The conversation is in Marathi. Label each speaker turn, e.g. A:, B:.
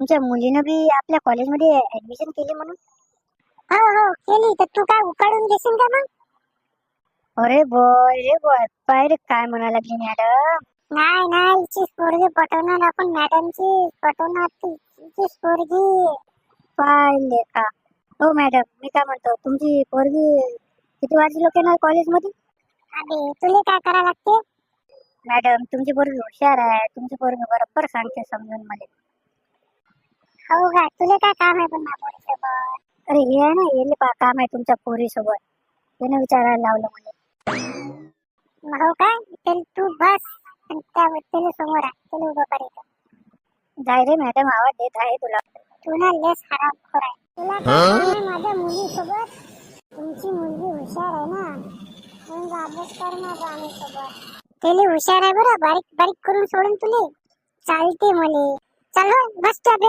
A: तुमच्या मुलीनं बी आपल्या कॉलेजमध्ये ऍडमिशन केली म्हणून.
B: हो हो केली. तर तू काय उकाडून घेशील का मग?
A: अरे बॉय पाय रे काय म्हणा लागली मॅडम.
B: नाही नाही, हिचीच पोरगी पटवणार आपण, मॅडमची पटवणार तिचीच पोरगी.
A: पाहिले का हो मॅडम, मी काय म्हणतो तुमची पोरगी किती वाजली लोक येणार कॉलेजमध्ये.
B: अबे तुले काय करा लागते?
A: मॅडम तुमची पोरगी हुशार आहे, तुमची पोरगी बरोबर सांगते समजून मला.
B: हो का, तुले काय काम आहे पण पोरीसोबत?
A: अरे हे आहे ना, येले काम आहे तुमच्या पोरी सोबत, त्याने विचारायला लावलं मला.
B: हो काय, तर तू बस आणि त्या व्यक्तीला समोर आहे, त्याला उभं करायचं.
A: जाय रे मॅडम, आवाज देत आहे तुला.
B: तू ना लेस हरामखोर आहे. तुला काय काम आहे माझ्या मुलीसोबत? तुमची मुलगी हुशार आहे ना, म्हणून अभ्यास कर ना आम्ही सोबत. त्याला हुशार आहे बरं, बारीक बारीक करून सोडून तुले चालते मले. चल हो बस स्टॉप.